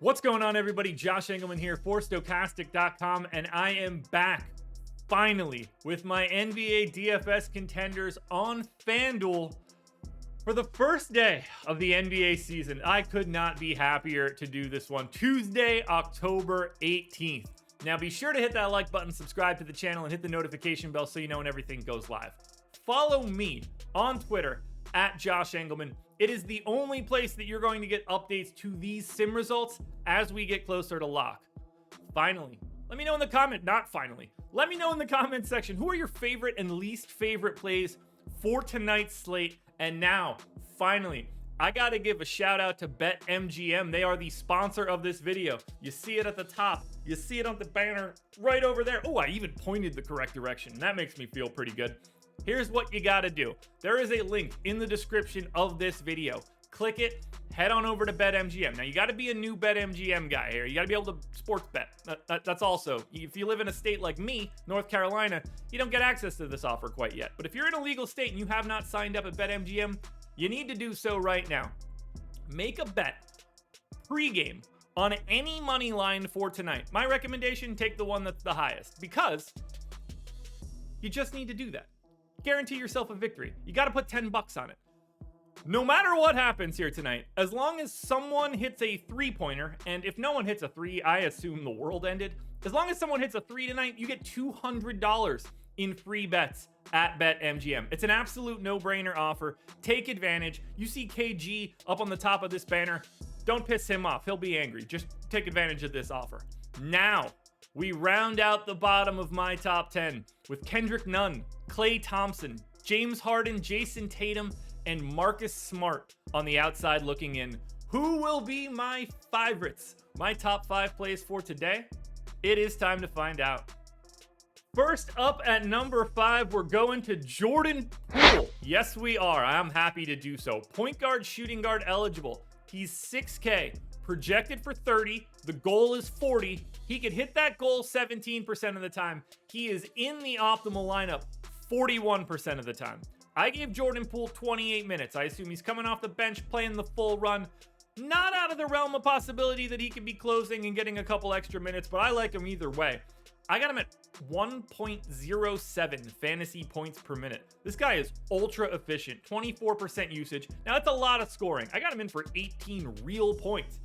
What's going on, everybody? Josh Engleman here for Stokastic.com, and I am back finally with my NBA DFS contenders on FanDuel for the first day of the NBA season. I could not be happier to do this one. Tuesday, October 18th. Now be sure to hit that like button, subscribe to the channel, and hit the notification bell so you know when everything goes live. Follow me on Twitter at Josh Engleman. It is the only place that you're going to get updates to these sim results as we get closer to lock. Finally, let me know in the let me know in the comment section, who are your favorite and least favorite plays for tonight's slate? And now, finally, I got to give a shout out to BetMGM. They are the sponsor of this video. You see it at the top. You see it on the banner right over there. Oh, I even pointed the correct direction. That makes me feel pretty good. Here's what you got to do. There is a link in the description of this video. Click it, head on over to BetMGM. Now, you got to be a new BetMGM guy here. You got to be able to sports bet. That's also, if you live in a state like me, North Carolina, you don't get access to this offer quite yet. But if you're in a legal state and you have not signed up at BetMGM, you need to do so right now. Make a bet pregame on any money line for tonight. My recommendation, take the one that's the highest, because you just need to do that. Guarantee yourself a victory. You got to put 10 bucks on it. No matter what happens here tonight, as long as someone hits a three-pointer, and if no one hits a three, I assume the world ended. As long as someone hits a three tonight, you get $200 in free bets at BetMGM. It's an absolute no-brainer offer. Take advantage. You see KG up on the top of this banner. Don't piss him off. He'll be angry. Just take advantage of this offer. Now, we round out the bottom of my top 10 with Kendrick Nunn, Klay Thompson, James Harden, Jason Tatum, and Marcus Smart on the outside looking in. Who will be my favorites? My top 5 plays for today? It is time to find out. First up at number 5, we're going to Jordan Poole. Yes, we are. I'm happy to do so. Point guard, shooting guard eligible. He's 6K, projected for 30. The goal is 40. He could hit that goal 17% of the time. He is in the optimal lineup 41% of the time. I gave Jordan Poole 28 minutes. I assume he's coming off the bench, playing the full run. Not out of the realm of possibility that he could be closing and getting a couple extra minutes, but I like him either way. I got him at 1.07 fantasy points per minute. This guy is ultra efficient, 24% usage. Now, that's a lot of scoring. I got him in for 18 real points.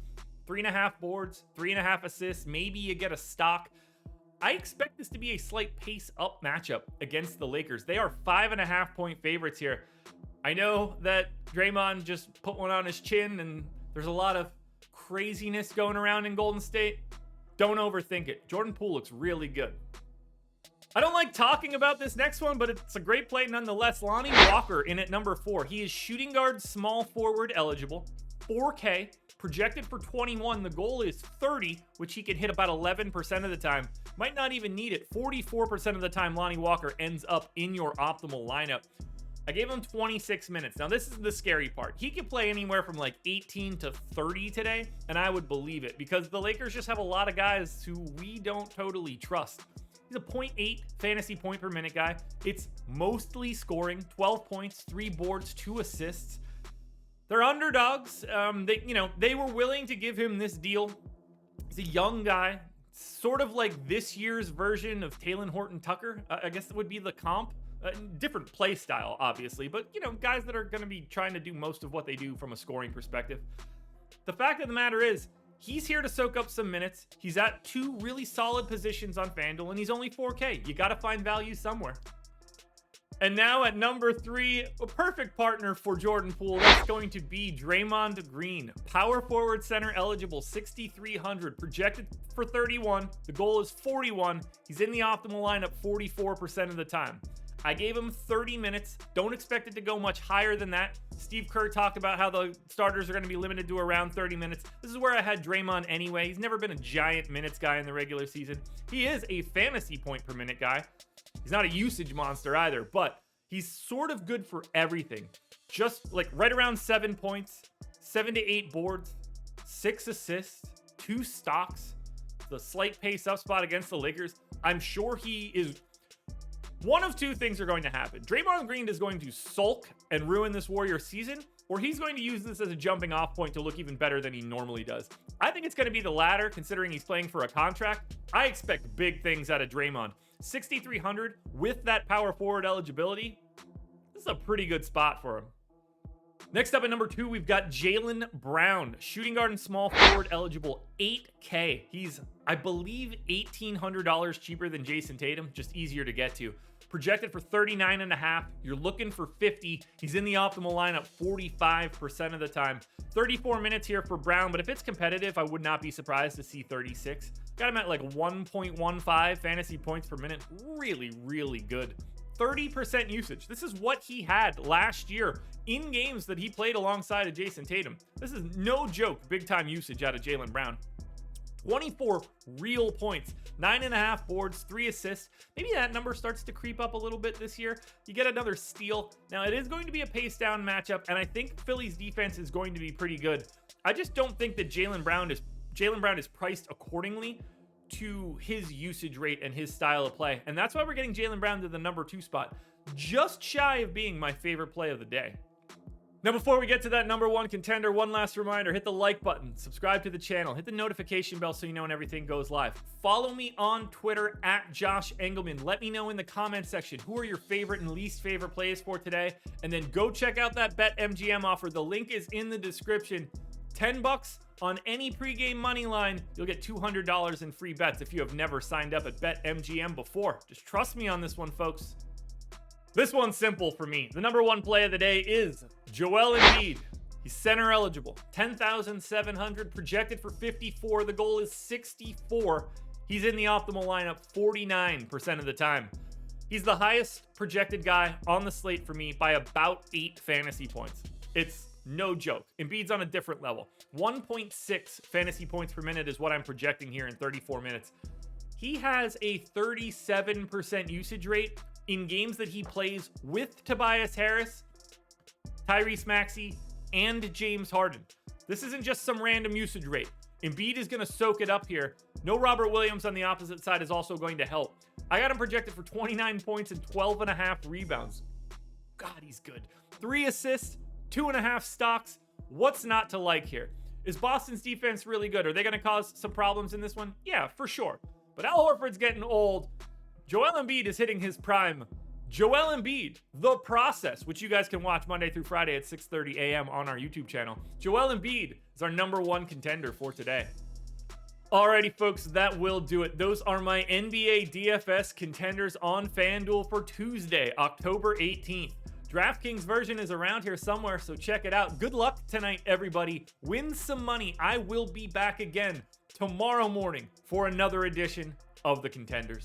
3.5 boards, 3.5 assists. Maybe you get a stock. I expect this to be a slight pace-up matchup against the Lakers. They are 5.5-point favorites here. I know that Draymond just put one on his chin, and there's a lot of craziness going around in Golden State. Don't overthink it. Jordan Poole looks really good. I don't like talking about this next one, but it's a great play nonetheless. Lonnie Walker in at number 4. He is shooting guard, small forward eligible, 4K, projected for 21. The goal is 30, which he can hit about 11% of the time. Might not even need it. 44% of the time, Lonnie Walker ends up in your optimal lineup. I gave him 26 minutes. Now, this is the scary part. He could play anywhere from like 18 to 30 today, and I would believe it, because the Lakers just have a lot of guys who we don't totally trust. He's a 0.8 fantasy point per minute guy. It's mostly scoring, 12 points, 3 boards, 2 assists. They're underdogs. They were willing to give him this deal. He's a young guy, sort of like this year's version of Talen Horton-Tucker. I guess it would be the comp. Different play style, obviously, but guys that are going to be trying to do most of what they do from a scoring perspective. The fact of the matter is, he's here to soak up some minutes. He's at 2 really solid positions on FanDuel, and he's only 4K. You got to find value somewhere. And now at number 3, a perfect partner for Jordan Poole. That's going to be Draymond Green. Power forward center eligible, 6,300. Projected for 31. The goal is 41. He's in the optimal lineup 44% of the time. I gave him 30 minutes. Don't expect it to go much higher than that. Steve Kerr talked about how the starters are going to be limited to around 30 minutes. This is where I had Draymond anyway. He's never been a giant minutes guy in the regular season. He is a fantasy point per minute guy. He's not a usage monster either, but he's sort of good for everything. Just like right around 7 points, 7 to 8 boards, 6 assists, 2 stocks, the slight pace up spot against the Lakers. I'm sure he is One of two things are going to happen. Draymond Green is going to sulk and ruin this Warriors season, or he's going to use this as a jumping off point to look even better than he normally does. I think it's going to be the latter, considering he's playing for a contract. I expect big things out of Draymond. 6,300 with that power forward eligibility. This is a pretty good spot for him. Next up at number 2, we've got Jaylen Brown, shooting guard and small forward eligible, 8K. He's, I believe, $1,800 cheaper than Jason Tatum, just easier to get to. Projected for 39.5. You're looking for 50. He's in the optimal lineup 45% of the time. 34 minutes here for Brown, but if it's competitive, I would not be surprised to see 36. Got him at like 1.15 fantasy points per minute. Really, really good. 30% usage. This is what he had last year in games that he played alongside of Jason Tatum. This is no joke, big time usage out of Jaylen Brown. 24 real points, 9.5 boards, 3 assists. Maybe that number starts to creep up a little bit this year. You get another steal. Now, it is going to be a pace down matchup, and I think Philly's defense is going to be pretty good. I just don't think that Jaylen Brown is priced accordingly to his usage rate and his style of play. And that's why we're getting Jaylen Brown to the number 2 spot, just shy of being my favorite play of the day. Now, before we get to that number 1 contender, one last reminder, hit the like button, subscribe to the channel, hit the notification bell so you know when everything goes live. Follow me on Twitter at Josh Engleman. Let me know in the comment section who are your favorite and least favorite plays for today. And then go check out that BetMGM offer. The link is in the description. $10 on any pregame money line. You'll get $200 in free bets if you have never signed up at BetMGM before. Just trust me on this one, folks. This one's simple for me. The number 1 play of the day is Joel Embiid. He's center eligible. 10,700, projected for 54. The goal is 64. He's in the optimal lineup 49% of the time. He's the highest projected guy on the slate for me by about 8 fantasy points. It's no joke. Embiid's on a different level. 1.6 fantasy points per minute is what I'm projecting here in 34 minutes. He has a 37% usage rate in games that he plays with Tobias Harris, Tyrese Maxey, and James Harden. This isn't just some random usage rate. Embiid is going to soak it up here. No Robert Williams on the opposite side is also going to help. I got him projected for 29 points and 12.5 rebounds. God, he's good. 3 assists, 2.5 stocks. What's not to like here? Is Boston's defense really good? Are they going to cause some problems in this one? Yeah, for sure. But Al Horford's getting old. Joel Embiid is hitting his prime. Joel Embiid, The Process, which you guys can watch Monday through Friday at 6:30 a.m. on our YouTube channel. Joel Embiid is our number 1 contender for today. Alrighty, folks, that will do it. Those are my NBA DFS contenders on FanDuel for Tuesday, October 18th. DraftKings version is around here somewhere, so check it out. Good luck tonight, everybody. Win some money. I will be back again tomorrow morning for another edition of the Contenders.